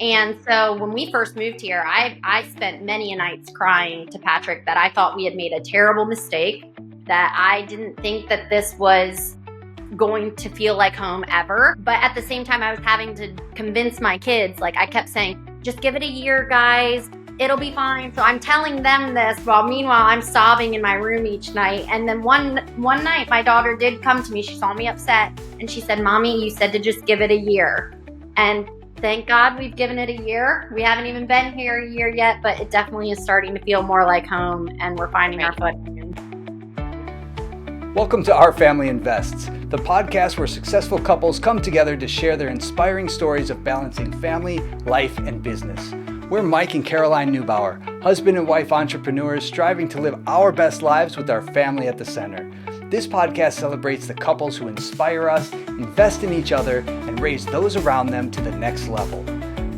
And so when we first moved here, I spent many nights crying to Patrick that I thought we had made a terrible mistake, that I didn't think that this was going to feel like home ever. But at the same time, I was having to convince my kids. Like, I kept saying, just give it a year, guys. It'll be fine. So I'm telling them this while meanwhile I'm sobbing in my room each night. And then one night my daughter did come to me. She saw me upset and she said, Mommy, you said to just give it a year. And thank God we've given it a year. We haven't even been here a year yet, but it definitely is starting to feel more like home and we're finding our footing. Welcome to Our Family Invests, the podcast where successful couples come together to share their inspiring stories of balancing family, life, and business. We're Mike and Caroline Neubauer, husband and wife entrepreneurs striving to live our best lives with our family at the center. This podcast celebrates the couples who inspire us, invest in each other, and raise those around them to the next level.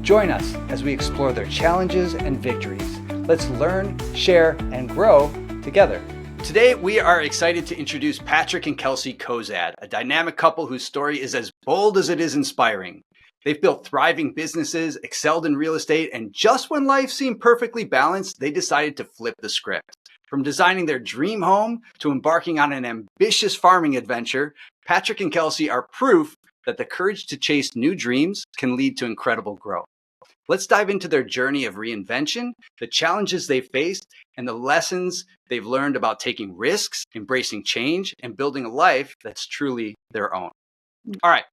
Join us as we explore their challenges and victories. Let's learn, share, and grow together. Today, we are excited to introduce Patrick and Kelsea Cozadd, a dynamic couple whose story is as bold as it is inspiring. They've built thriving businesses, excelled in real estate, and just when life seemed perfectly balanced, they decided to flip the script. From designing their dream home to embarking on an ambitious farming adventure, Patrick and Kelsea are proof that the courage to chase new dreams can lead to incredible growth. Let's dive into their journey of reinvention, the challenges they've faced, and the lessons they've learned about taking risks, embracing change, and building a life that's truly their own. All right,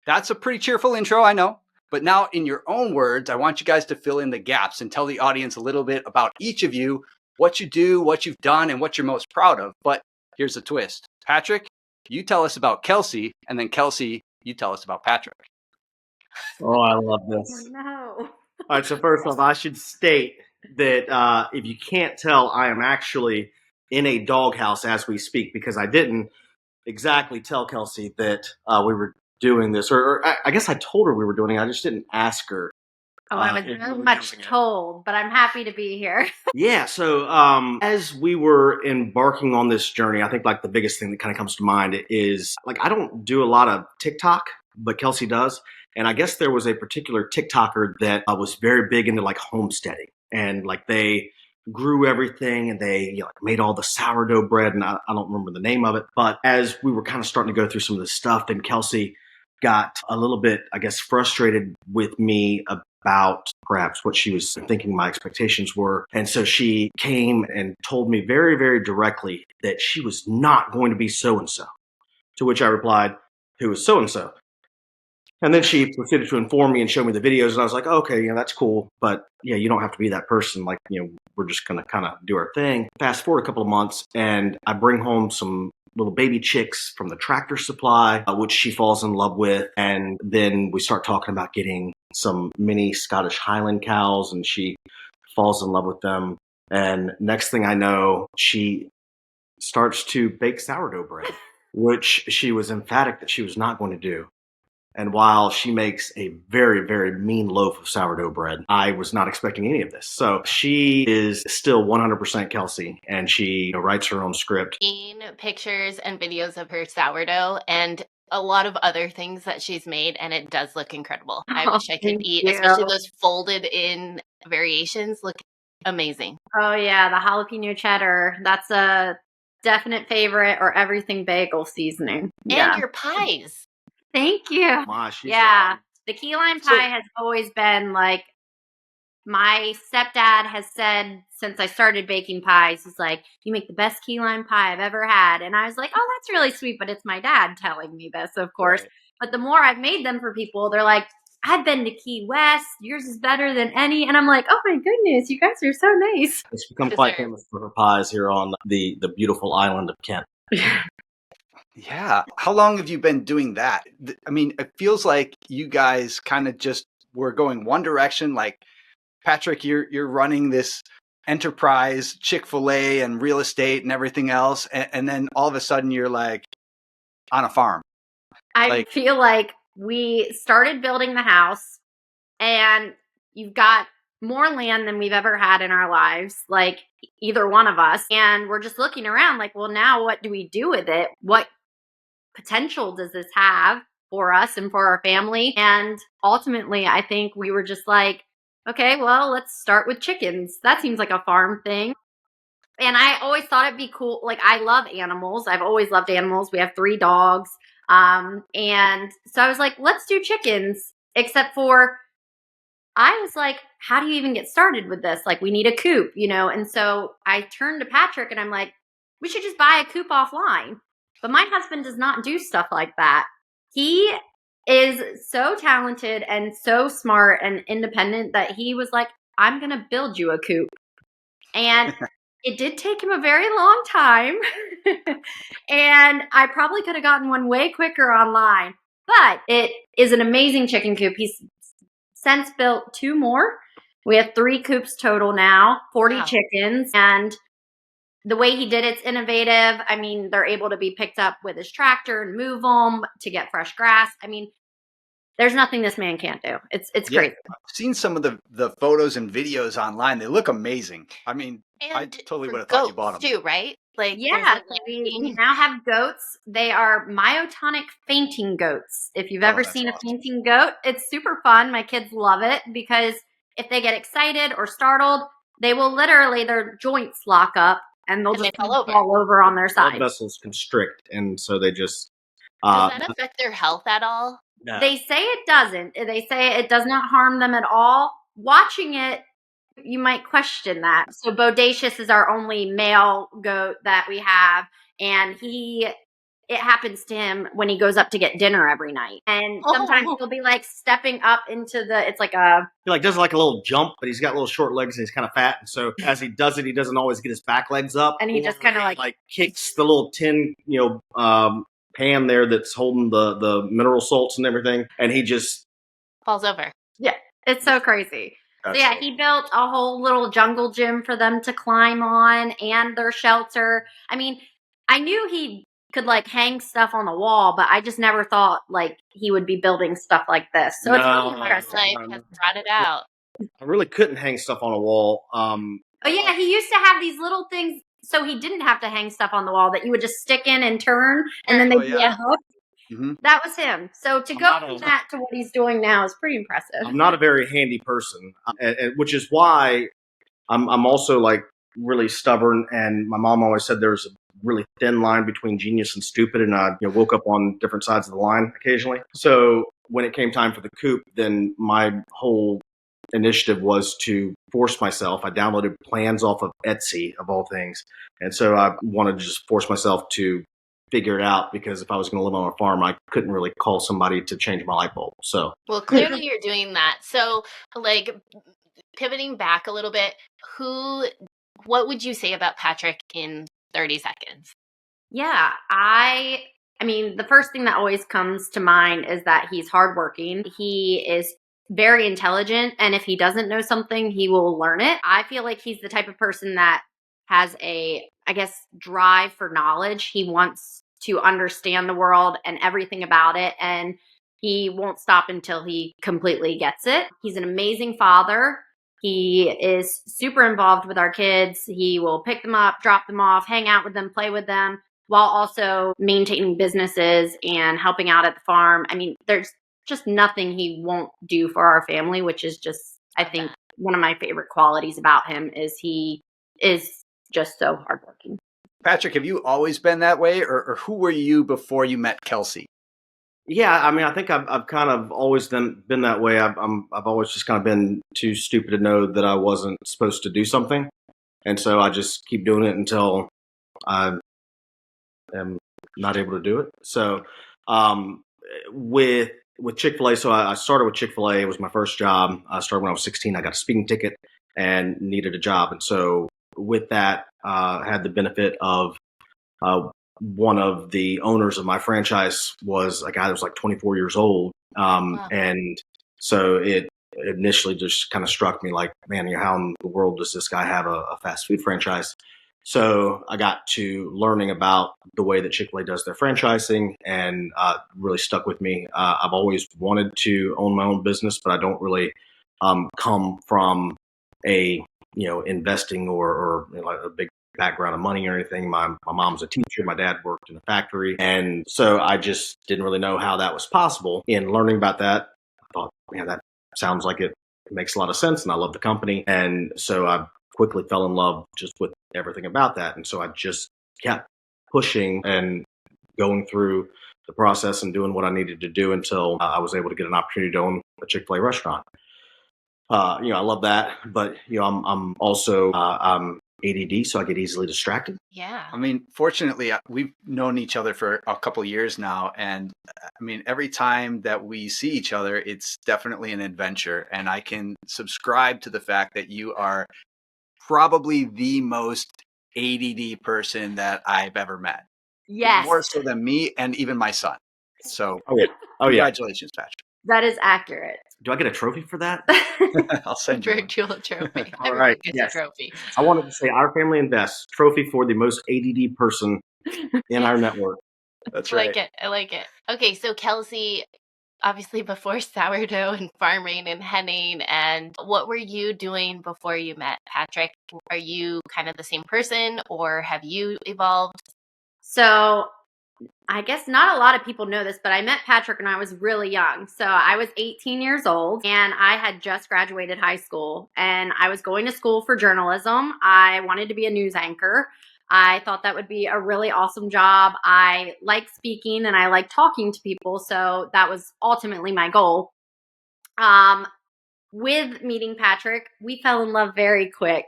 that's a pretty cheerful intro, I know. But now, in your own words, I want you guys to fill in the gaps and tell the audience a little bit about each of you, what you do, what you've done, and what you're most proud of. But here's a twist. Patrick, you tell us about Kelsea, and then Kelsea, you tell us about Patrick. Oh, I love this. Oh, no. All right, so first off, I should state that if you can't tell, I am actually in a doghouse as we speak because I didn't exactly tell Kelsea that we were doing this, or I guess I told her we were doing it. I just didn't ask her. Oh, I was very much told, but I'm happy to be here. Yeah, so as we were embarking on this journey, I think like the biggest thing that kind of comes to mind is like I don't do a lot of TikTok, but Kelsea does. And I guess there was a particular TikToker that was very big into like homesteading and like they grew everything and they like made all the sourdough bread and I don't remember the name of it. But as we were kind of starting to go through some of this stuff, then Kelsea got a little bit, I guess, frustrated with me about perhaps what she was thinking my expectations were. And so she came and told me very, very directly that she was not going to be so-and-so. To which I replied, who is so-and-so? And then she proceeded to inform me and show me the videos. And I was like, okay, that's cool. But yeah, you don't have to be that person. Like, we're just going to kind of do our thing. Fast forward a couple of months and I bring home some little baby chicks from the Tractor Supply, which she falls in love with. And then we start talking about getting some mini Scottish Highland cows and she falls in love with them. And next thing I know, she starts to bake sourdough bread, which she was emphatic that she was not going to do. And while she makes a very, very mean loaf of sourdough bread, I was not expecting any of this. So she is still 100% Kelsea, and she writes her own script. Seen pictures and videos of her sourdough and a lot of other things that she's made, and it does look incredible. I wish I could eat, especially those folded in variations look amazing. Oh, yeah, the jalapeno cheddar. That's a definite favorite, or everything bagel seasoning. And your pies. Thank you. The key lime pie has always been like, my stepdad has said since I started baking pies, he's like, you make the best key lime pie I've ever had. And I was like, oh, that's really sweet. But it's my dad telling me this, of course. Right. But the more I've made them for people, they're like, I've been to Key West. Yours is better than any. And I'm like, oh, my goodness, you guys are so nice. It's become quite famous for her pies here on the beautiful island of Kent. Yeah. How long have you been doing that? I mean, it feels like you guys kind of just were going one direction. Like, Patrick, you're running this enterprise, Chick-fil-A and real estate and everything else. And then all of a sudden you're like on a farm. I feel like we started building the house and you've got more land than we've ever had in our lives, like either one of us. And we're just looking around like, well, now what do we do with it? What potential does this have? for us and for our family. And ultimately, I think we were just like, okay, well, let's start with chickens. That seems like a farm thing. And I always thought it'd be cool. Like, I love animals. I've always loved animals. We have 3 dogs. And so I was like, let's do chickens. Except for, I was like, how do you even get started with this? Like, we need a coop, you know? And so I turned to Patrick and I'm like, we should just buy a coop offline. But my husband does not do stuff like that. He is so talented and so smart and independent that he was like, I'm going to build you a coop. And it did take him a very long time. And I probably could have gotten one way quicker online. But it is an amazing chicken coop. He's since built 2 more. We have 3 coops total now, 40 chickens. And the way he did it's innovative. I mean, they're able to be picked up with his tractor and move them to get fresh grass. I mean, there's nothing this man can't do. It's great. I've seen some of the photos and videos online. They look amazing. I mean, I totally would have thought you bought them too, right? Like, yeah, we now have goats. They are myotonic fainting goats. If you've ever seen a fainting goat, it's super fun. My kids love it because if they get excited or startled, they will literally, their joints lock up and they'll just fall over on their side. Blood vessels constrict, and so they just... does that affect their health at all? No. They say it doesn't. They say it does not harm them at all. Watching it, you might question that. So Bodacious is our only male goat that we have, and it happens to him when he goes up to get dinner every night. And sometimes he'll be like stepping up into it's like he like does like a little jump, but he's got little short legs and he's kind of fat. And so as he does it, he doesn't always get his back legs up. And he just kind of like kicks the little tin, pan there that's holding the mineral salts and everything. And he just falls over. Yeah. It's so crazy. So yeah, he built a whole little jungle gym for them to climb on and their shelter. I mean, I knew he could like hang stuff on the wall, but I just never thought like he would be building stuff like this. So it's really impressive. Life has brought it out. I really couldn't hang stuff on a wall. Oh yeah, he used to have these little things, so he didn't have to hang stuff on the wall that you would just stick in and turn, and then they get hooked. Mm-hmm. That was him. So to go from that to what he's doing now is pretty impressive. I'm not a very handy person, which is why I'm also like really stubborn. And my mom always said there's a really thin line between genius and stupid, and I woke up on different sides of the line occasionally. So when it came time for the coop, then my whole initiative was to force myself. I downloaded plans off of Etsy, of all things, and so I wanted to just force myself to figure it out, because if I was going to live on a farm, I couldn't really call somebody to change my light bulb. So, well, clearly you're doing that. So, like, pivoting back a little bit, what would you say about Patrick in 30 seconds? Yeah, I mean, the first thing that always comes to mind is that he's hardworking. He is very intelligent, and if he doesn't know something, he will learn it. I feel like he's the type of person that has drive for knowledge. He wants to understand the world and everything about it, and he won't stop until he completely gets it. He's an amazing father. He is super involved with our kids. He will pick them up, drop them off, hang out with them, play with them, while also maintaining businesses and helping out at the farm. I mean, there's just nothing he won't do for our family, which is just, I think, one of my favorite qualities about him is he is just so hardworking. Patrick, have you always been that way, or who were you before you met Kelsea? Yeah, I mean, I think I've kind of always been that way. I've always just kind of been too stupid to know that I wasn't supposed to do something, and so I just keep doing it until I am not able to do it. So, with Chick-fil-A, so I started with Chick-fil-A. It was my first job. I started when I was 16. I got a speeding ticket and needed a job, and so with that, had the benefit of one of the owners of my franchise was a guy that was like 24 years old. Wow. And so it initially just kind of struck me like, man, how in the world does this guy have a fast food franchise? So I got to learning about the way that Chick-fil-A does their franchising, and really stuck with me. I've always wanted to own my own business, but I don't really come from a investing or like a big background of money or anything. My mom's a teacher. My dad worked in a factory. And so I just didn't really know how that was possible. In learning about that, I thought, man, that sounds like it makes a lot of sense. And I love the company. And so I quickly fell in love just with everything about that. And so I just kept pushing and going through the process and doing what I needed to do until I was able to get an opportunity to own a Chick-fil-A restaurant. I love that, but I'm also I'm ADD, so I get easily distracted. Yeah. I mean, fortunately, we've known each other for a couple of years now. And I mean, every time that we see each other, it's definitely an adventure. And I can subscribe to the fact that you are probably the most ADD person that I've ever met. Yes. More so than me and even my son. So, Oh yeah. Congratulations, Patrick. That is accurate. Do I get a trophy for that? I'll send you one. Virtual trophy. All Everyone right, gets yes. a trophy. I wanted to say our family invests trophy for the most ADD person in our network. That's I right. like it. I like it. Okay, so Kelsea, obviously before sourdough and farming and henning, and what were you doing before you met Patrick? Are you kind of the same person, or have you evolved? So I guess not a lot of people know this, but I met Patrick when I was really young. So I was 18 years old and I had just graduated high school and I was going to school for journalism. I wanted to be a news anchor. I thought that would be a really awesome job. I like speaking and I like talking to people. So that was ultimately my goal. With meeting Patrick, we fell in love very quick.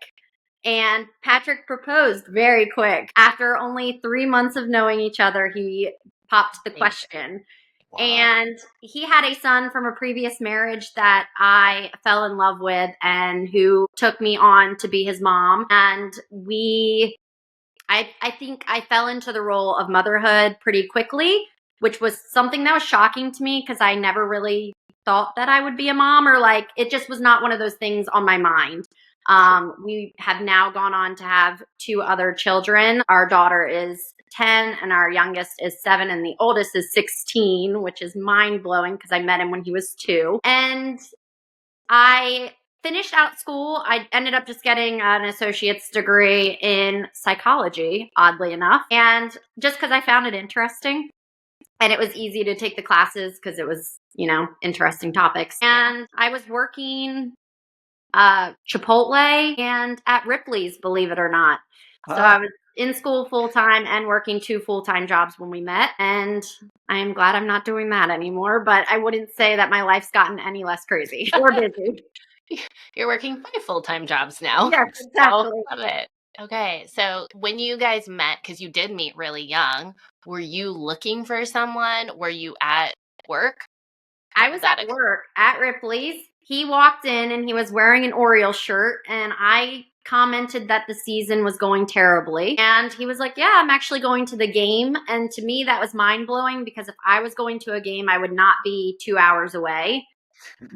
And Patrick proposed very quick. After only 3 months of knowing each other, he popped the question. Wow. And he had a son from a previous marriage that I fell in love with and who took me on to be his mom. And I think I fell into the role of motherhood pretty quickly, which was something that was shocking to me because I never really thought that I would be a mom, or like it just was not one of those things on my mind. We have now gone on to have 2 other children. Our daughter is 10 and our youngest is 7 and the oldest is 16, which is mind blowing because I met him when he was 2. And I finished out school. I ended up just getting an associate's degree in psychology, oddly enough. And just because I found it interesting. And it was easy to take the classes because it was, interesting topics. And I was working Chipotle and at Ripley's, believe it or not. So I was in school full-time and working 2 full-time jobs when we met. And I am glad I'm not doing that anymore. But I wouldn't say that my life's gotten any less crazy or busy. You're working 5 full-time jobs now. Yes, exactly. So, love it. Okay, so when you guys met, because you did meet really young, were you looking for someone? Were you at work? I was at work at Ripley's. He walked in and he was wearing an Orioles shirt and I commented that the season was going terribly. And he was like, yeah, I'm actually going to the game. And to me, that was mind blowing because if I was going to a game, I would not be 2 hours away.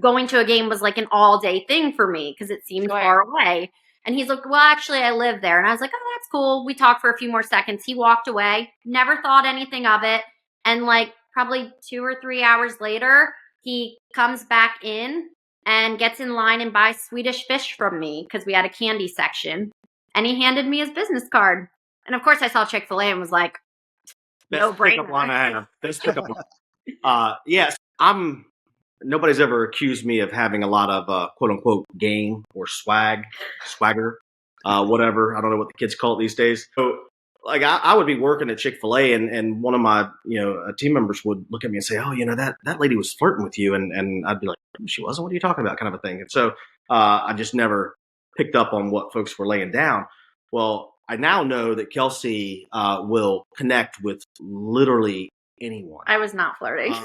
Going to a game was like an all day thing for me because it seemed far away. And he's like, well, actually, I live there. And I was like, oh, that's cool. We talked for a few more seconds. He walked away, never thought anything of it. And like probably 2 or 3 hours later, he comes back in and gets in line and buys Swedish fish from me because we had a candy section. And he handed me his business card. And of course, I saw Chick-fil-A and was like, no brainer. Pickup line I have. Best pickup line. Yes, nobody's ever accused me of having a lot of quote unquote game or swagger, whatever. I don't know what the kids call it these days. So like I would be working at Chick-fil-A and one of my, team members would look at me and say, oh, that lady was flirting with you. And I'd be like, she wasn't, what are you talking about? Kind of a thing. And so I just never picked up on what folks were laying down. Well, I now know that Kelsea will connect with literally anyone. I was not flirting.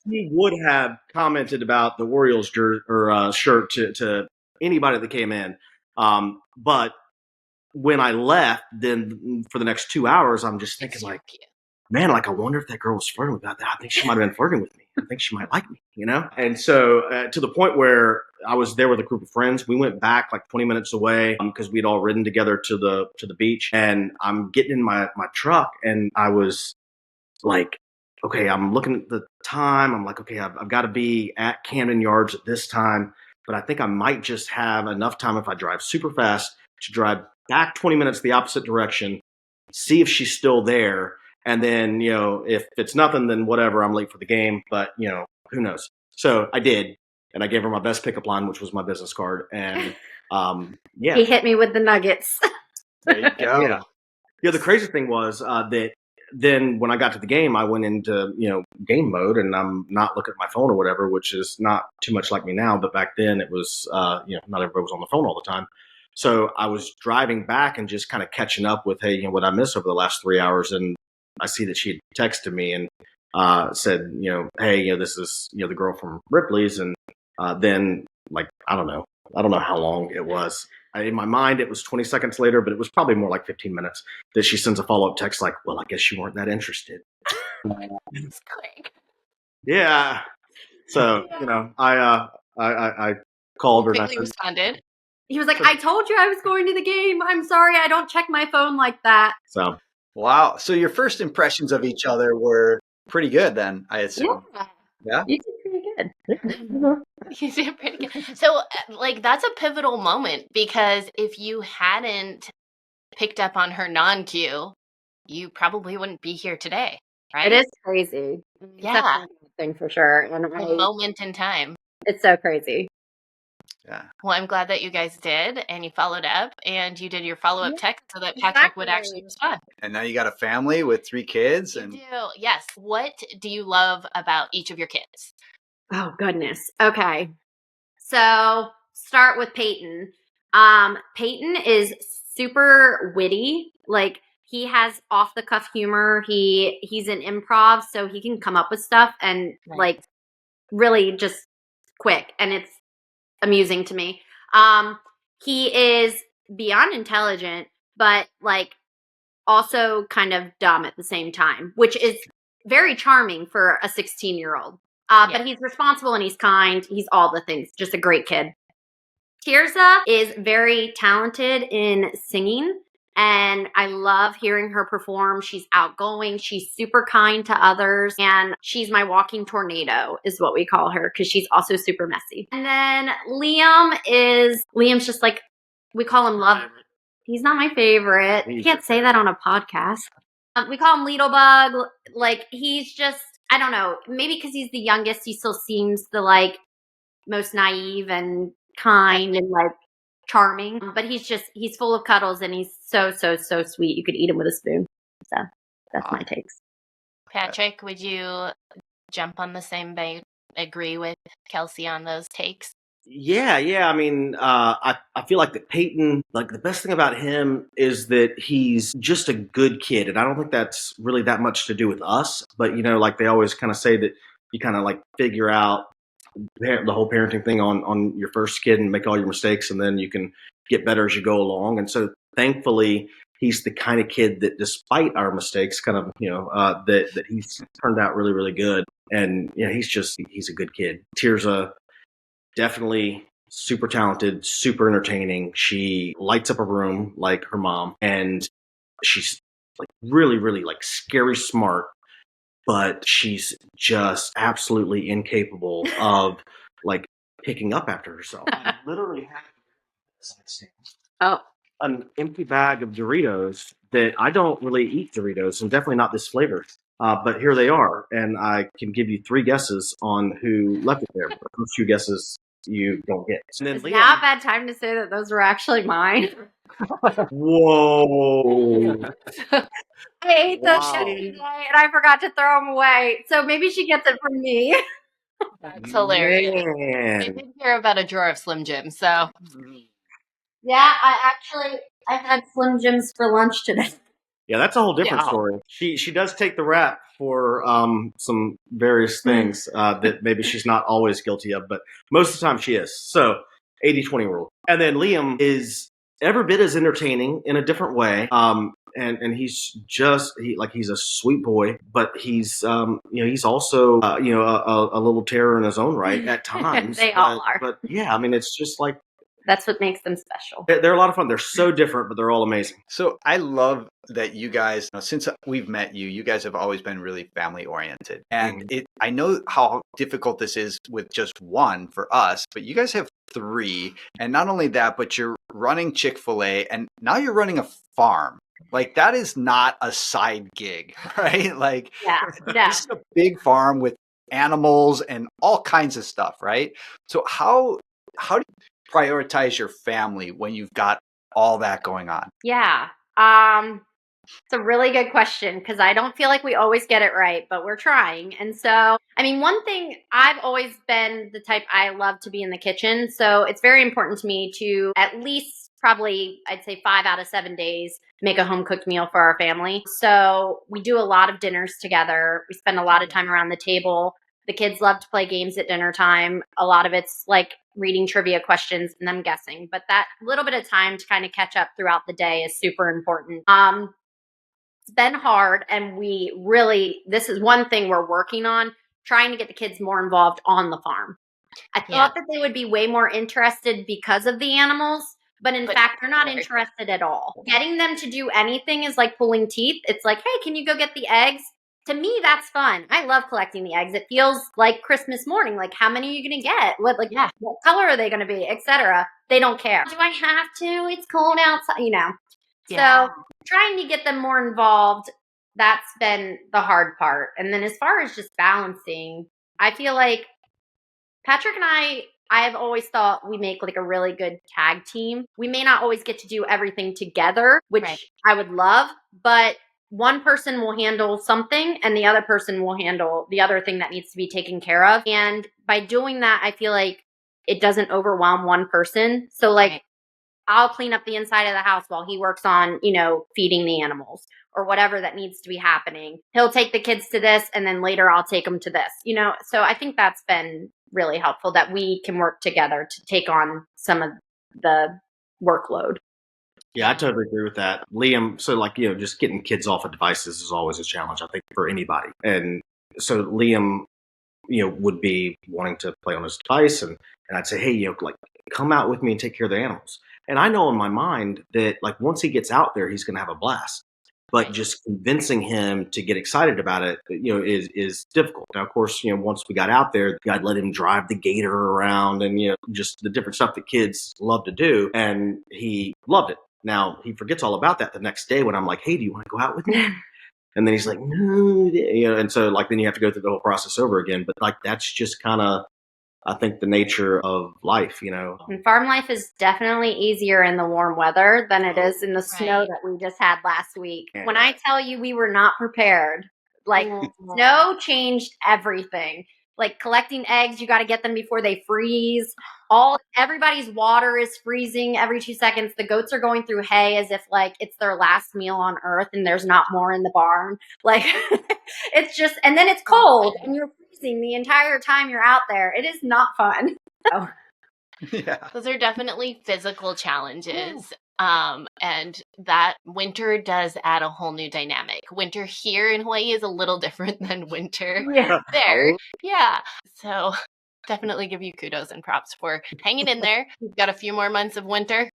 He would have commented about the Orioles shirt to anybody that came in. But when I left, then for the next 2 hours, I'm just thinking like, man, like I wonder if that girl was flirting with that. I think she might have been flirting with me. I think she might like me, And so to the point where I was there with a group of friends, we went back like 20 minutes away because we'd all ridden together to the beach. And I'm getting in my truck, and I was like, okay, I'm looking at the time. I'm like, okay, I've got to be at Camden Yards at this time, but I think I might just have enough time if I drive super fast to drive back 20 minutes the opposite direction, see if she's still there. And then, if it's nothing, then whatever, I'm late for the game. But, who knows? So I did. And I gave her my best pickup line, which was my business card. And yeah. He hit me with the nuggets. There you go. Yeah. The crazy thing was that then when I got to the game, I went into, game mode, and I'm not looking at my phone or whatever, which is not too much like me now. But back then it was, not everybody was on the phone all the time. So I was driving back and just kind of catching up with, hey, what I missed over the last 3 hours. And I see that she had texted me and said, hey, this is, the girl from Ripley's. And then, like, I don't know how long it was. In my mind, it was 20 seconds later, but it was probably more like 15 minutes that she sends a follow-up text like, well, I guess you weren't that interested. It's quick. Yeah. So, I called her. And Quickly responded. He was like, I told you I was going to the game. I'm sorry. I don't check my phone like that. So, wow. So your first impressions of each other were pretty good then, I assume. Yeah. You did pretty good. You did pretty good. So, that's a pivotal moment, because if you hadn't picked up on her non-cue, you probably wouldn't be here today, right? It is crazy. Yeah. It's a thing for sure. And A moment in time. It's so crazy. Yeah. Well, I'm glad that you guys did, and you followed up, and you did your follow-up text so that Patrick would actually respond. And now you got a family with 3 kids. You do. Yes. What do you love about each of your kids? Oh, goodness. Okay. So start with Peyton. Peyton is super witty. Like, he has off the cuff humor. He's an improv, so he can come up with stuff and like really just quick, and it's amusing to me. He is beyond intelligent, but like also kind of dumb at the same time, which is very charming for a 16-year-old. But he's responsible and he's kind. He's all the things. Just a great kid. Tirza is very talented in singing, and I love hearing her perform. She's outgoing. She's super kind to others, and she's my walking tornado is what we call her, because she's also super messy. And then Liam's just like, we call him Love. He's not my favorite. You can't say that on a podcast. We call him Leedlebug. Like, he's just, I don't know, maybe because he's the youngest, he still seems the like most naive and kind and like charming, but he's full of cuddles, and he's so sweet. You could eat him with a spoon. So that's my takes. Patrick, would you jump on the same boat, agree with Kelsea on those takes? Yeah. I mean, I feel like that Peyton, like, the best thing about him is that he's just a good kid. And I don't think that's really that much to do with us, but like they always kind of say that you kind of like figure out the whole parenting thing on your first kid and make all your mistakes, and then you can get better as you go along. And so thankfully he's the kind of kid that, despite our mistakes, kind of, that he's turned out really, really good. And he's a good kid. Tirza, definitely super talented, super entertaining. She lights up a room like her mom, and she's like really, really like scary smart, but she's just absolutely incapable of like picking up after herself. I literally have an empty bag of Doritos that I don't really eat Doritos, and definitely not this flavor. But here they are, and I can give you 3 guesses on who left it there. But those 2 guesses you don't get. And then It's now a bad time to say that those were actually mine. Whoa. I ate those yesterday, and I forgot to throw them away. So maybe she gets it from me. That's hilarious. Man. I did hear about a drawer of Slim Jim, so. Yeah, I had Slim Jims for lunch today. Yeah, that's a whole different story. She does take the rap for some various things that maybe she's not always guilty of, but most of the time she is. So 80-20 rule. And then Liam is every bit as entertaining in a different way. And he's he's a sweet boy, but he's he's also a little terror in his own right at times. They all are. But yeah, I mean, it's just like, that's what makes them special. they're a lot of fun. They're so different, but they're all amazing. So I love that you guys, since we've met you guys have always been really family oriented. And I know how difficult this is with just one for us, but you guys have 3. And not only that, but you're running Chick-fil-A and now you're running a farm. Like that is not a side gig, right? Like this is a big farm with animals and all kinds of stuff, right? So how do you prioritize your family when you've got all that going on? Yeah. It's a really good question because I don't feel like we always get it right, but we're trying. And so, I mean, one thing, I've always been the type, I love to be in the kitchen. So it's very important to me to at least probably, I'd say 5 out of 7 days, make a home cooked meal for our family. So we do a lot of dinners together. We spend a lot of time around the table. The kids love to play games at dinner time. A lot of it's like reading trivia questions and them guessing. But that little bit of time to kind of catch up throughout the day is super important. It's been hard, and this is one thing we're working on, trying to get the kids more involved on the farm. I thought that they would be way more interested because of the animals, but in fact, they're not interested at all. Getting them to do anything is like pulling teeth. It's like, hey, can you go get the eggs? To me, that's fun. I love collecting the eggs. It feels like Christmas morning. Like, how many are you going to get? What color are they going to be, etc. They don't care. Do I have to? It's cold outside, So trying to get them more involved, that's been the hard part. And then as far as just balancing, I feel like Patrick and I've always thought we make like a really good tag team. We may not always get to do everything together, which I would love, but one person will handle something and the other person will handle the other thing that needs to be taken care of. And by doing that, I feel like it doesn't overwhelm one person. So like, I'll clean up the inside of the house while he works on, feeding the animals or whatever that needs to be happening. He'll take the kids to this and then later I'll take them to this, So I think that's been really helpful that we can work together to take on some of the workload. Yeah, I totally agree with that. Liam, so just getting kids off of devices is always a challenge, I think, for anybody. And so Liam, would be wanting to play on his device and I'd say, hey, come out with me and take care of the animals. And I know in my mind that once he gets out there, he's going to have a blast. But just convincing him to get excited about it, is difficult. Now, of course, once we got out there, I'd let him drive the gator around and, just the different stuff that kids love to do. And he loved it. Now, he forgets all about that the next day when I'm like, hey, do you want to go out with me? And then he's like, no, and so then you have to go through the whole process over again. But that's just kind of, I think, the nature of life, And farm life is definitely easier in the warm weather than it is in the snow that we just had last week. Yeah. When I tell you we were not prepared, snow changed everything. Like collecting eggs, you got to get them before they freeze. Everybody's water is freezing every 2 seconds. The goats are going through hay as if it's their last meal on earth and there's not more in the barn. It's just, and then it's cold and you're freezing the entire time you're out there. It is not fun. Yeah. Those are definitely physical challenges. And that winter does add a whole new dynamic. Winter here in Hawaii is a little different than winter there. Yeah. So definitely give you kudos and props for hanging in there. We've got a few more months of winter.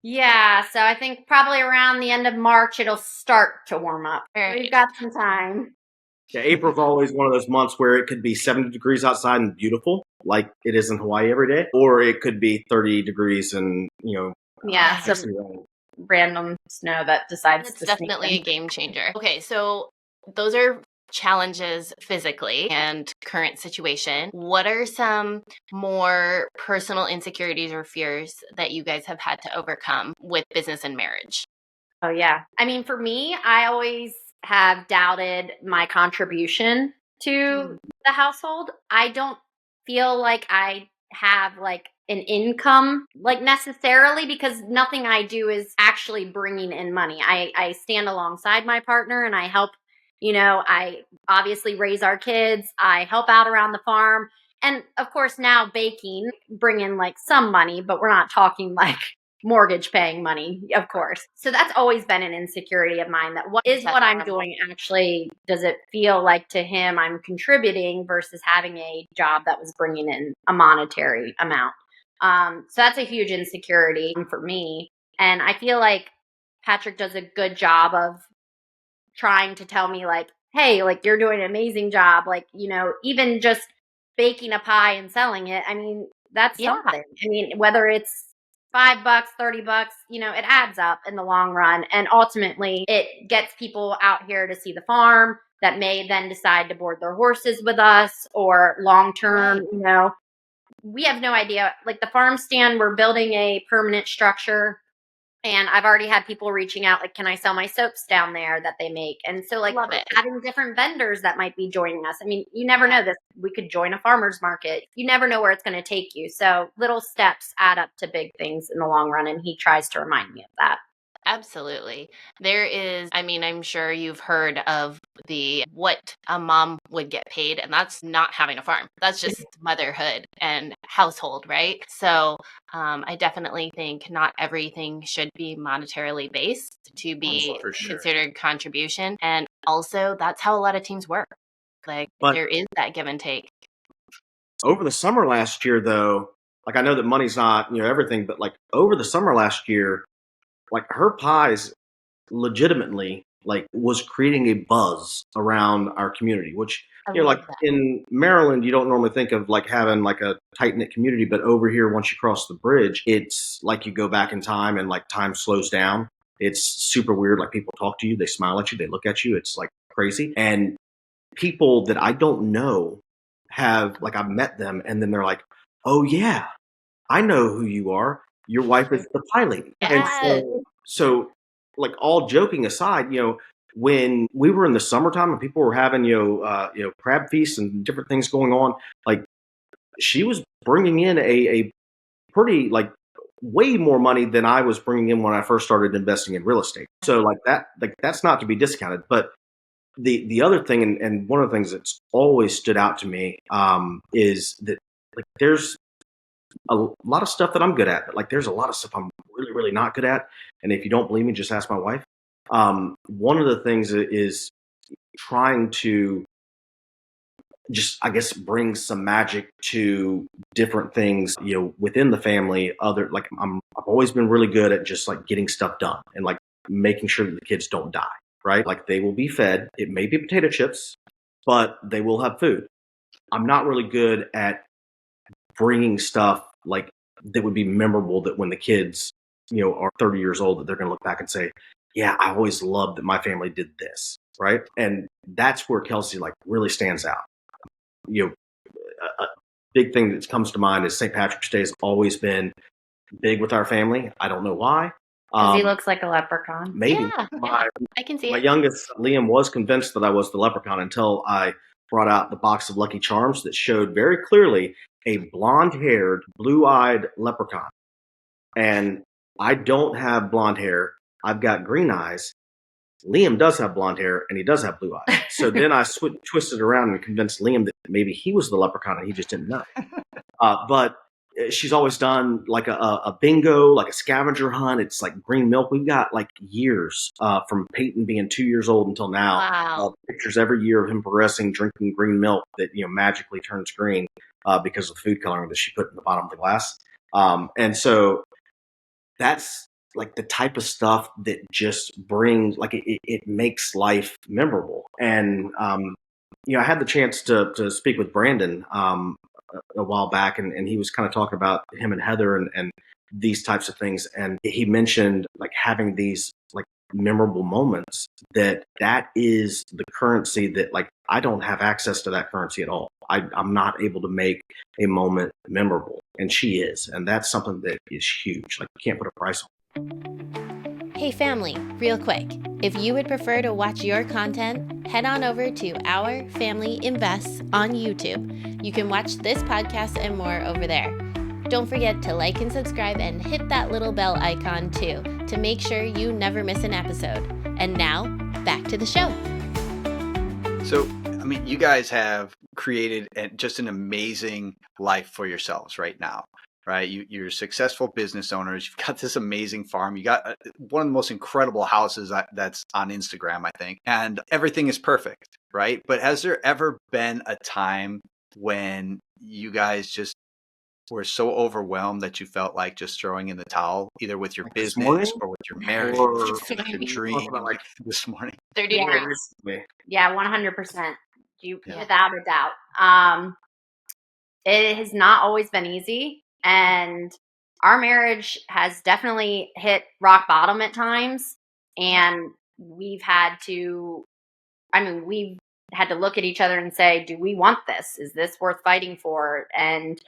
Yeah. So I think probably around the end of March, it'll start to warm up. Right. We've got some time. Yeah, April's always one of those months where it could be 70 degrees outside and beautiful, like it is in Hawaii every day, or it could be 30 degrees and, some random snow that decides it's to definitely a game changer. Okay, so those are challenges physically and current situation. What are some more personal insecurities or fears that you guys have had to overcome with business and marriage? Oh, yeah. I mean, for me, I always have doubted my contribution to the household. I don't feel like I have an income necessarily because nothing I do is actually bringing in money. I stand alongside my partner and I help, I obviously raise our kids. I help out around the farm. And of course now baking, bring in some money, but we're not talking mortgage paying money, of course. So that's always been an insecurity of mine, that what I'm doing actually, does it feel like to him I'm contributing versus having a job that was bringing in a monetary amount. So that's a huge insecurity for me. And I feel like Patrick does a good job of trying to tell me hey, you're doing an amazing job. Even just baking a pie and selling it. I mean, that's something. I mean, whether it's $5, $30, it adds up in the long run. And ultimately it gets people out here to see the farm that may then decide to board their horses with us, or long-term, we have no idea. Like the farm stand, we're building a permanent structure. And I've already had people reaching out, like, can I sell my soaps down there that they make? And so, like, adding different vendors that might be joining us. I mean, you never know this. We could join a farmer's market. You never know where it's going to take you. So little steps add up to big things in the long run. And he tries to remind me of that. Absolutely. There is, I'm sure you've heard of what a mom would get paid, and that's not having a farm. That's just motherhood and household, right? So I definitely think not everything should be monetarily based to be considered contribution. And also, that's how a lot of teams work. But there is that give and take. Over the summer last year, though, like I know that money's not, everything, but like over the summer last year, like her pies legitimately was creating a buzz around our community, which in Maryland, you don't normally think of like having like a tight knit community, but over here, once you cross the bridge, it's like you go back in time and like time slows down. It's super weird. Like people talk to you, they smile at you, they look at you. It's like crazy. And people that I don't know I've met them and then they're like, oh yeah, I know who you are. Your wife is the pie lady. Yes. And so like all joking aside, when we were in the summertime and people were having, crab feasts and different things going on, like she was bringing in a pretty way more money than I was bringing in when I first started investing in real estate. So that's not to be discounted. But the other thing, and one of the things that's always stood out to me is that there's a lot of stuff that I'm good at, but there's a lot of stuff I'm really, really not good at. And if you don't believe me, just ask my wife. One of the things is trying to just, I guess, bring some magic to different things, within the family. I've always been really good at just getting stuff done and making sure that the kids don't die, right? They will be fed. It may be potato chips, but they will have food. I'm not really good at bringing stuff that would be memorable, that when the kids, are 30 years old, that they're going to look back and say, yeah, I always loved that my family did this. Right. And that's where Kelsea really stands out. A big thing that comes to mind is St. Patrick's Day has always been big with our family. I don't know why. He looks like a leprechaun. Maybe. Yeah, I can see my it. youngest, Liam, was convinced that I was the leprechaun until I brought out the box of Lucky Charms that showed very clearly a blonde-haired, blue-eyed leprechaun. And I don't have blonde hair. I've got green eyes. Liam does have blonde hair, and he does have blue eyes. So then I twisted around and convinced Liam that maybe he was the leprechaun and he just didn't know. But she's always done a bingo, a scavenger hunt. It's green milk. We've got years from Peyton being 2 years old until now. Wow. Pictures every year of him progressing, drinking green milk that magically turns green because of the food coloring that she put in the bottom of the glass. And so that's the type of stuff that just brings it makes life memorable. And I had the chance to speak with Brandon a while back, and he was kind of talking about him and Heather and these types of things. And he mentioned having these memorable moments, that is the currency that I don't have access to that currency at all. I'm not able to make a moment memorable, and she is. And that's something that is huge. You can't put a price on. Hey family, real quick, if you would prefer to watch your content, head on over to Our Family Invests on YouTube. You can watch this podcast and more over there. Don't forget to like and subscribe and hit that little bell icon too, to make sure you never miss an episode. And now, back to the show. So, you guys have created just an amazing life for yourselves right now. Right, you're successful business owners. You've got this amazing farm. You got one of the most incredible houses that's on Instagram, I think, and everything is perfect, right? But has there ever been a time when you guys just were so overwhelmed that you felt like just throwing in the towel, either with your business or with your marriage or with your dream? This morning, 30 degrees. Yeah, 100%. Without a doubt. It has not always been easy. And our marriage has definitely hit rock bottom at times. And we've had to look at each other and say, do we want this? Is this worth fighting for? And,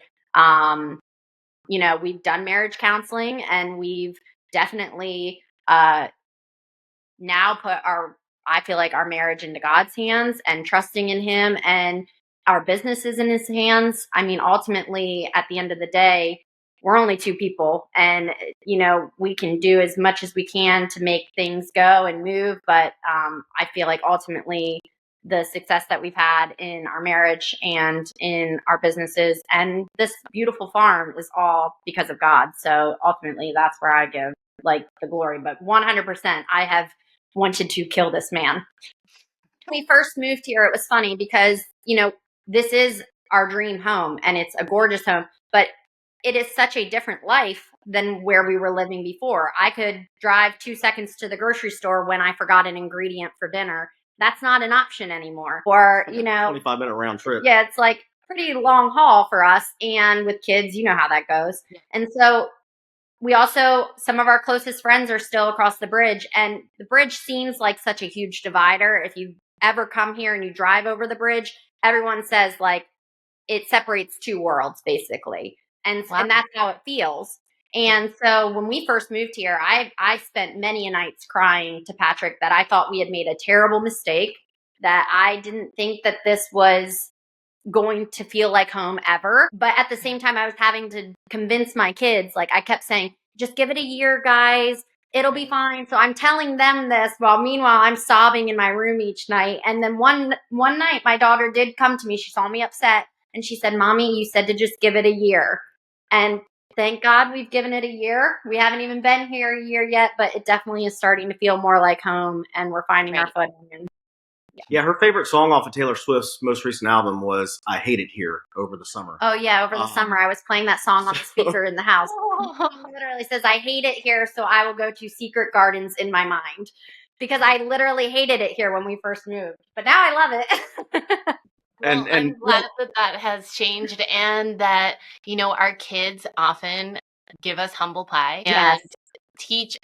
we've done marriage counseling, and we've definitely now put I feel like our marriage into God's hands and trusting in Him, and our business is in His hands. I mean, ultimately, at the end of the day, we're only two people, and, we can do as much as we can to make things go and move. But I feel like ultimately the success that we've had in our marriage and in our businesses and this beautiful farm is all because of God. So ultimately, that's where I give like the glory. But 100%, I have wanted to kill this man. When we first moved here, it was funny because, this is our dream home and it's a gorgeous home, but it is such a different life than where we were living before. I could drive 2 seconds to the grocery store when I forgot an ingredient for dinner. That's not an option anymore. Or, 25-minute round trip. Yeah, it's like pretty long haul for us. And with kids, you know how that goes. Yeah. And so we also, some of our closest friends are still across the bridge, and the bridge seems like such a huge divider. If you ever come here and you drive over the bridge, everyone says like it separates two worlds basically. And that's how it feels. And so when we first moved here, I spent many nights crying to Patrick that I thought we had made a terrible mistake, that I didn't think that this was going to feel like home ever. But at the same time, I was having to convince my kids. Like I kept saying, just give it a year, guys. It'll be fine. So I'm telling them this while meanwhile I'm sobbing in my room each night. And then one night my daughter did come to me. She saw me upset and she said, Mommy, you said to just give it a year. And thank God we've given it a year. We haven't even been here a year yet, but it definitely is starting to feel more like home, and we're finding our footing. And yeah, her favorite song off of Taylor Swift's most recent album was I Hate It Here over the summer. Oh, yeah, over the summer. I was playing that song on the speaker in the house. It literally says, I hate it here, so I will go to secret gardens in my mind. Because I literally hated it here when we first moved. But now I love it. Well, I'm glad that has changed, and that, our kids often give us humble pie and reteach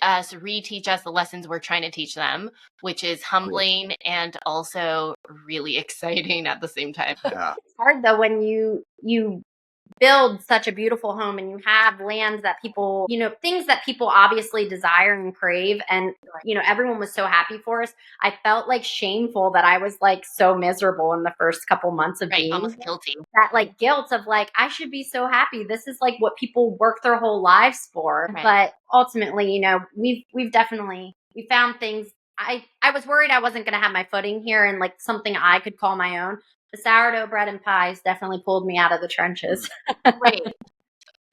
us the lessons we're trying to teach them, which is humbling and also really exciting at the same time. Yeah. It's hard though when you build such a beautiful home and you have lands that people, things that people obviously desire and crave. And, everyone was so happy for us. I felt like shameful that I was like so miserable in the first couple months of being almost guilty. That like guilt of like, I should be so happy. This is like what people work their whole lives for. Right. But ultimately, we've definitely, we found things. I was worried I wasn't going to have my footing here and like something I could call my own. The sourdough bread and pies definitely pulled me out of the trenches. Right.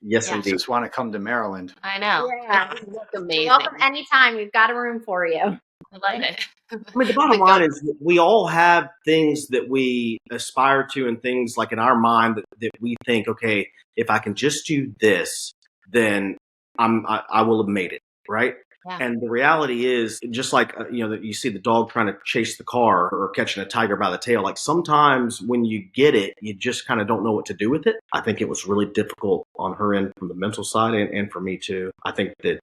Yes, indeed. Just want to come to Maryland. I know. Yeah. It look amazing. Welcome anytime. We've got a room for you. I love it. I mean, the bottom line is we all have things that we aspire to and things like in our mind that we think, okay, if I can just do this, then I will have made it, right? Yeah. And the reality is, just like, that you see the dog trying to chase the car or catching a tiger by the tail, like sometimes when you get it, you just kind of don't know what to do with it. I think it was really difficult on her end from the mental side and for me too. I think that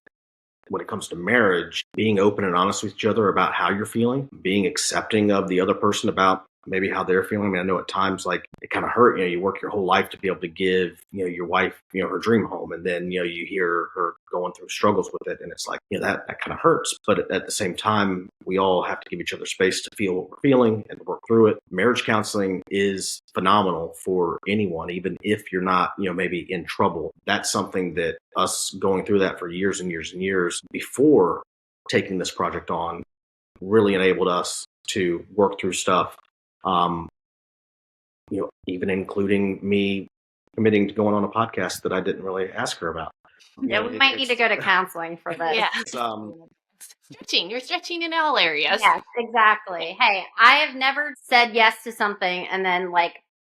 when it comes to marriage, being open and honest with each other about how you're feeling, being accepting of the other person about maybe how they're feeling. I mean, I know at times like it kind of hurt, you work your whole life to be able to give, your wife, her dream home. And then, you hear her going through struggles with it. And it's like, that kind of hurts. But at the same time, we all have to give each other space to feel what we're feeling and work through it. Marriage counseling is phenomenal for anyone, even if you're not, maybe in trouble. That's something that us going through that for years and years and years before taking this project on really enabled us to work through stuff. Even including me committing to going on a podcast that I didn't really ask her about. Yeah, we might need to go to counseling for this. Yeah. Stretching. You're stretching in all areas. Yes, exactly. Hey, I have never said yes to something and then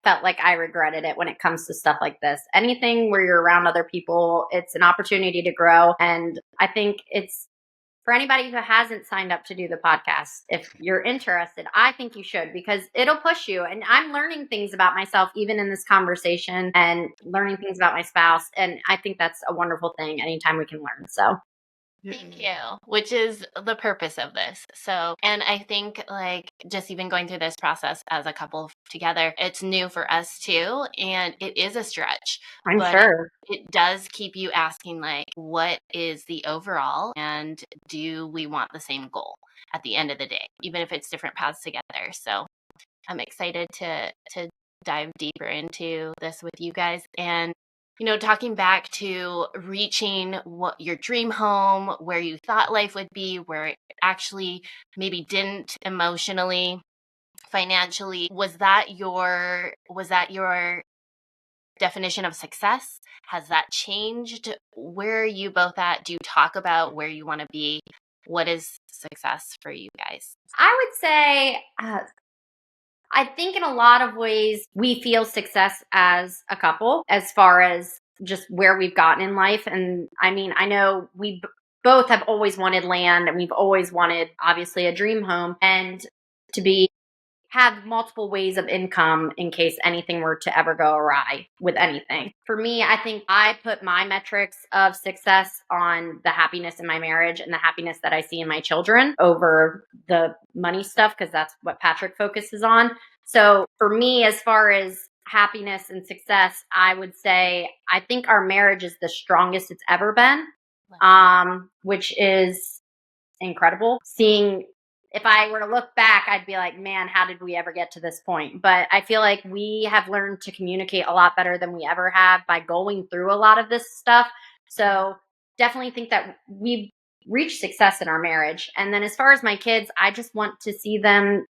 felt like I regretted it when it comes to stuff like this. Anything where you're around other people, it's an opportunity to grow. And I think it's for anybody who hasn't signed up to do the podcast, if you're interested, I think you should, because it'll push you. And I'm learning things about myself, even in this conversation, and learning things about my spouse. And I think that's a wonderful thing anytime we can learn. So thank you, which is the purpose of this. So, and I think like just even going through this process as a couple together, it's new for us too. And it is a stretch. I'm but sure it does keep you asking like, what is the overall? And do we want the same goal at the end of the day, even if it's different paths together? So I'm excited to dive deeper into this with you guys. And talking back to reaching what your dream home, where you thought life would be, where it actually maybe didn't emotionally, financially, was that your definition of success? Has that changed? Where are you both at? Do you talk about where you want to be? What is success for you guys? I would say, I think in a lot of ways, we feel success as a couple as far as just where we've gotten in life. And I mean, I know we both have always wanted land, and we've always wanted, obviously, a dream home, and to have multiple ways of income in case anything were to ever go awry with anything. For me, I think I put my metrics of success on the happiness in my marriage and the happiness that I see in my children over the money stuff, because that's what Patrick focuses on. So for me, as far as happiness and success, I would say I think our marriage is the strongest it's ever been, which is incredible. If I were to look back, I'd be like, man, how did we ever get to this point? But I feel like we have learned to communicate a lot better than we ever have by going through a lot of this stuff. So definitely think that we've reached success in our marriage. And then as far as my kids, I just want to see them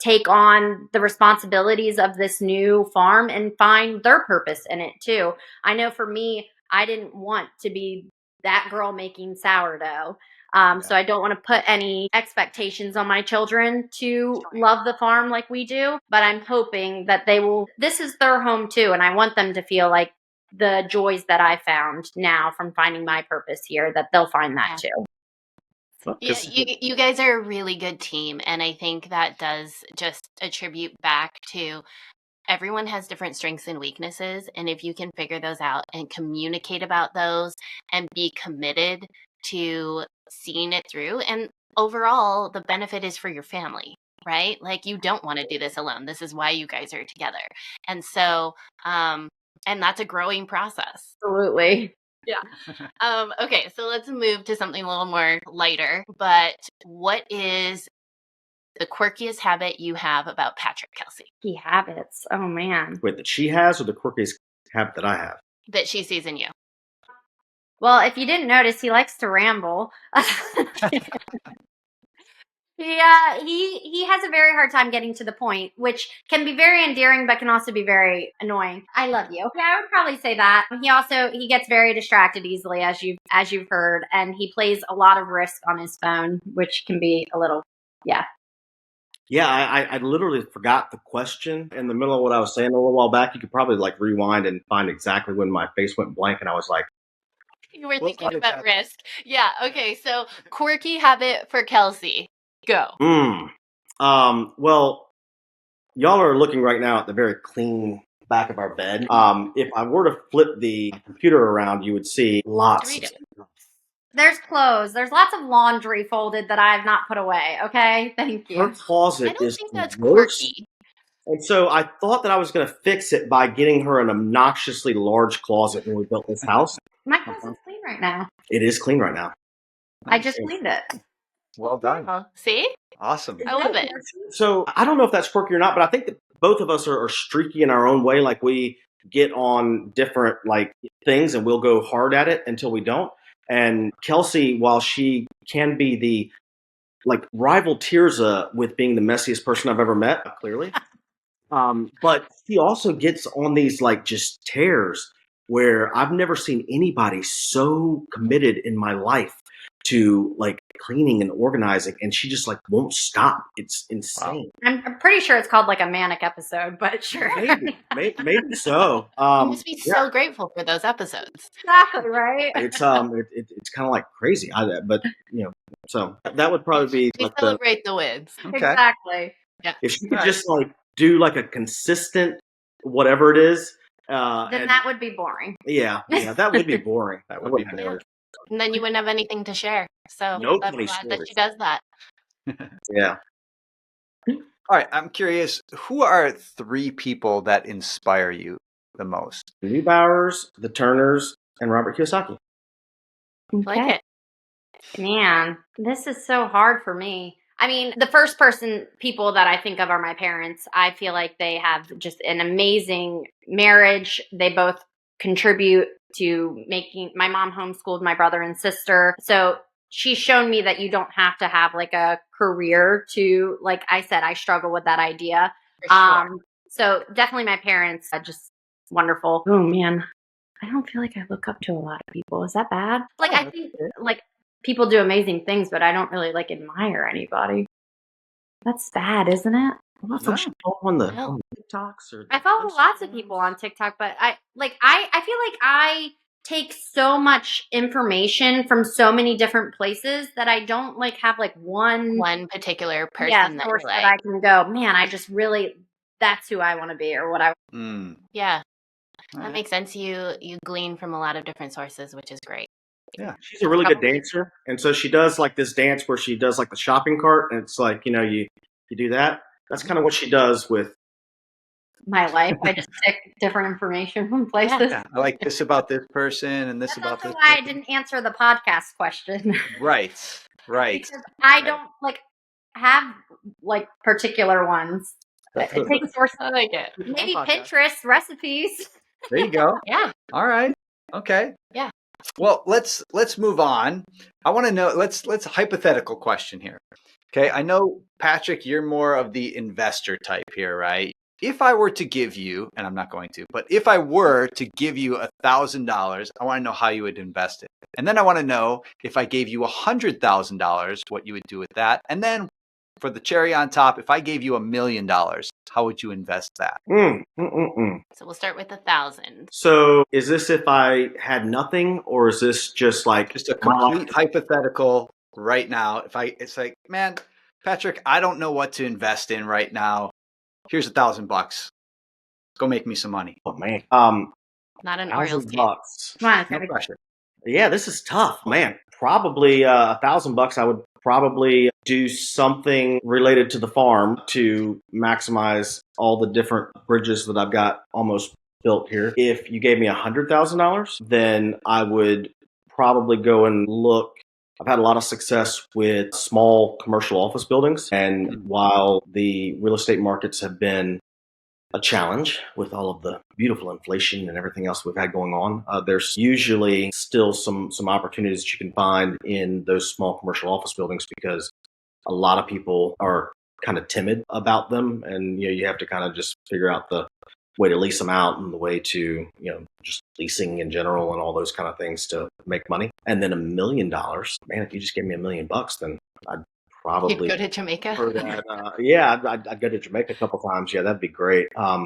take on the responsibilities of this new farm and find their purpose in it too. I know for me, I didn't want to be that girl making sourdough. So I don't want to put any expectations on my children to love the farm like we do, but I'm hoping that this is their home too. And I want them to feel like the joys that I found now from finding my purpose here, that they'll find that too. Yeah, you guys are a really good team. And I think that does just attribute back to everyone has different strengths and weaknesses. And if you can figure those out and communicate about those and be committed to seeing it through, and overall the benefit is for your family, right? Like, you don't want to do this alone. This is why you guys are together. And so and that's a growing process. Absolutely. Yeah. Okay, so let's move to something a little more lighter. But what is the quirkiest habit you have about Patrick, Kelsey? Key habits. Oh man. Wait, that she has, or the quirkiest habit that I have? That she sees in you. Well, if you didn't notice, he likes to ramble. Yeah, he has a very hard time getting to the point, which can be very endearing, but can also be very annoying. I love you. Yeah, I would probably say that. He gets very distracted easily, as you've heard, and he plays a lot of Risk on his phone, which can be a little, yeah. Yeah, I literally forgot the question in the middle of what I was saying a little while back. You could probably like rewind and find exactly when my face went blank, and I was like, you were thinking about Risk. Yeah. Okay. So quirky habit for Kelsey. Go. Well, y'all are looking right now at the very clean back of our bed. If I were to flip the computer around, you would see lots of stuff. There's clothes. There's lots of laundry folded that I have not put away. Okay, thank you. Her closet I don't is think that's worse. quirky. And so I thought that I was going to fix it by getting her an obnoxiously large closet when we built this house. My closet's clean right now. It is clean right now. I just cleaned it. Well done. Oh, see? Awesome. I love it. So I don't know if that's quirky or not, but I think that both of us are streaky in our own way. Like, we get on different like things and we'll go hard at it until we don't. And Kelsey, while she can be the like rival Tirza with being the messiest person I've ever met, clearly, but she also gets on these like just tears where I've never seen anybody so committed in my life to like cleaning and organizing, and she just like won't stop. It's insane. I'm pretty sure it's called like a manic episode, but sure. Maybe so. You must be so grateful for those episodes. Exactly, right? It's kind of like crazy. But so that would probably be We like celebrate the wins. Okay. Exactly. Yeah. if she could just like do like a consistent whatever it is. Then that would be boring. Yeah, that would be boring. That would be be boring. And then you wouldn't have anything to share. So No I'm funny glad that stories. she does that. Yeah. All right. I'm curious, who are 3 people that inspire you the most? The Neubauers, the Turners, and Robert Kiyosaki. Like it. Man, this is so hard for me. I mean, the first people that I think of are my parents. I feel like they have just an amazing marriage. They both contribute to making, my mom homeschooled my brother and sister. So she's shown me that you don't have to have like a career to, like I said, I struggle with that idea. For sure. So definitely my parents are just wonderful. Oh man, I don't feel like I look up to a lot of people. Is that bad? Like, I think like people do amazing things, but I don't really like admire anybody. That's bad, isn't it? On the TikToks or I follow lots of people on TikTok, but I feel like I take so much information from so many different places that I don't like have like one particular person that source you like. that I can go, man, I just really, that's who I want to be or what I. Yeah. All That right. makes sense. You glean from a lot of different sources, which is great. Yeah. She's a really good dancer, and so she does like this dance where she does like the shopping cart, and it's like you do that. That's kind of what she does with My life. I just pick different information from places. Yeah, I like this about this person and this That's about also this why I person. didn't answer the podcast question. Right. Because I don't like have like particular ones. It takes sources. I like it. Maybe Pinterest recipes. There you go. Yeah. All right. Okay. Yeah. Well, let's move on. I want to know, let's hypothetical question here. Okay. I know, Patrick, you're more of the investor type here, right? If I were to give you, and I'm not going to, but if I were to give you $1,000, I want to know how you would invest it. And then I want to know if I gave you $100,000, what you would do with that. And then for the cherry on top, if I gave you $1 million, how would you invest that? So we'll start with 1,000. So is this if I had nothing, or is this just like Just a complete hypothetical right now. It's like, man, Patrick, I don't know what to invest in right now. Here's $1,000. Go make me some money. Oh man, Not an Orioles game. $1,000. Come on, No pressure. Yeah, this is tough, man. Probably $1,000. I would probably do something related to the farm to maximize all the different bridges that I've got almost built here. If you gave me $100,000, then I would probably go and look. I've had a lot of success with small commercial office buildings, and while the real estate markets have been a challenge with all of the beautiful inflation and everything else we've had going on, there's usually still some opportunities that you can find in those small commercial office buildings, because a lot of people are kind of timid about them, and you have to kind of just figure out the way to lease them out and the way to just leasing in general and all those kind of things to make money. And then $1 million, man, if you just gave me $1 million, then I'd probably You'd go to Jamaica. for that. Yeah, I'd go to Jamaica a couple times. Yeah, that'd be great. No,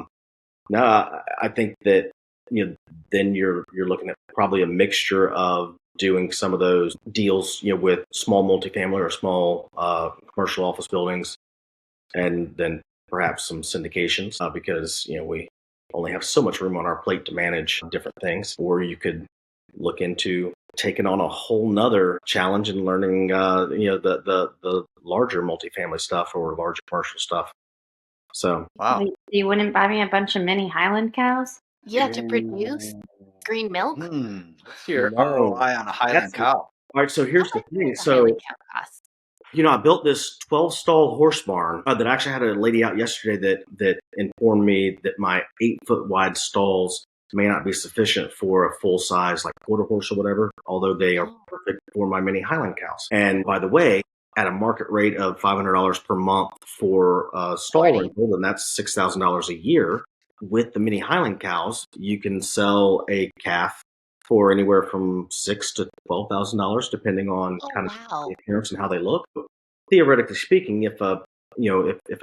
I think that then you're looking at probably a mixture of doing some of those deals, with small multifamily or small commercial office buildings, and then perhaps some syndications, because we only have so much room on our plate to manage different things. Or you could look into taking on a whole nother challenge and learning, the larger multifamily stuff or larger commercial stuff. So, wow. You wouldn't buy me a bunch of mini Highland cows? Yeah, to produce green milk. What's your No. ROI on a Highland cow? all right. So here's the thing. The So, Highland cow costs. I built this 12-stall horse barn that actually had a lady out yesterday that informed me that my 8-foot wide stalls may not be sufficient for a full size, like quarter horse or whatever, although they are perfect for my mini Highland cows. And by the way, at a market rate of $500 per month for a stall rental, and that's $6,000 a year. With the mini Highland cows, you can sell a calf for anywhere from $6,000 to $12,000, depending on kind of wow. the appearance and how they look. But theoretically speaking, if a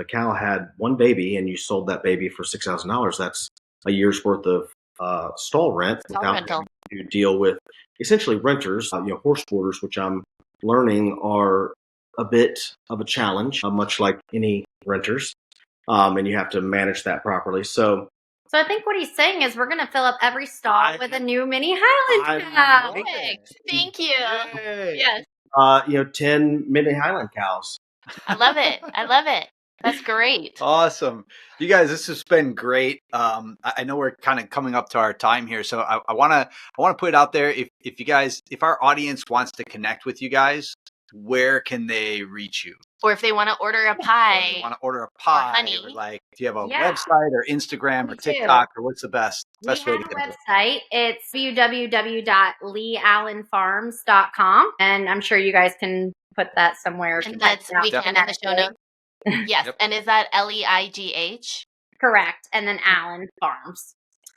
cow had one baby and you sold that baby for $6,000, that's a year's worth of stall rent without rental. having to deal with essentially renters. Horse boarders, which I'm learning are a bit of a challenge, much like any renters, and you have to manage that properly. So I think what he's saying is we're going to fill up every stall with a new mini Highland cow. Perfect. Thank you. Yay. Yes. 10 mini Highland cows. I love it. I love it. That's great. Awesome. You guys, this has been great. I know we're kind of coming up to our time here. So I want to put it out there. If our audience wants to connect with you guys, where can they reach you? Or if they want to order a pie. Or honey. Or do you have a website or Instagram or TikTok or what's the best way to get it? We have a website. It's www.leighAllenFarms.com. And I'm sure you guys can put that somewhere. And we can in the show notes. Yes. Yep. And is that Leigh? Correct. And then Allen Farms.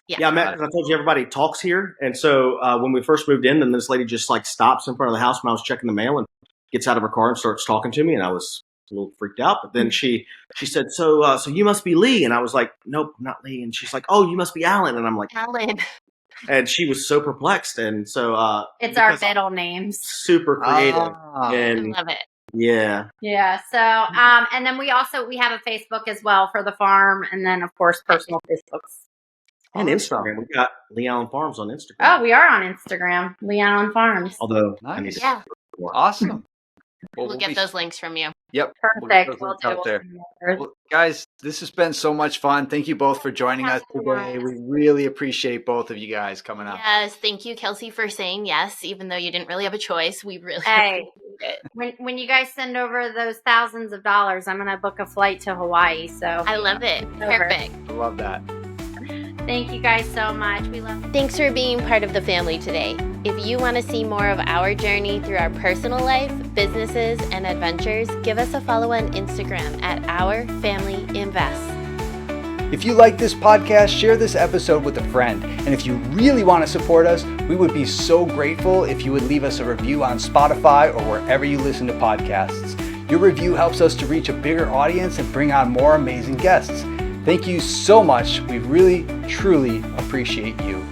Yeah, Matt, I told you everybody talks here. And so when we first moved in, then this lady just stops in front of the house when I was checking the mail and gets out of her car and starts talking to me. And I was a little freaked out. But then she said, so you must be Leigh. And I was like, nope, I'm not Leigh. And she's like, oh, you must be Allen. And I'm like, Allen. And she was so perplexed. And so it's our middle names. Super creative. And I love it. Yeah. Yeah. So, and then we have a Facebook as well for the farm. And then, of course, personal Facebooks. And Instagram. We got Leigh Allen Farms on Instagram. Oh, we are on Instagram. Leigh Allen Farms. Although, nice. Awesome. We'll get those links from you. Yep. Perfect. Well, guys, this has been so much fun. Thank you both for joining us today. We really appreciate both of you guys coming up. Yes. Thank you, Kelsey, for saying yes, even though you didn't really have a choice. We really appreciate it. When you guys send over those thousands of dollars, I'm going to book a flight to Hawaii. So I love it. Perfect. I love that. Thank you guys so much. We love it. Thanks for being part of the family today. If you want to see more of our journey through our personal life, businesses, and adventures, give us a follow on Instagram at Our Family Invests. If you like this podcast, share this episode with a friend. And if you really want to support us, we would be so grateful if you would leave us a review on Spotify or wherever you listen to podcasts. Your review helps us to reach a bigger audience and bring on more amazing guests. Thank you so much. We really, truly appreciate you.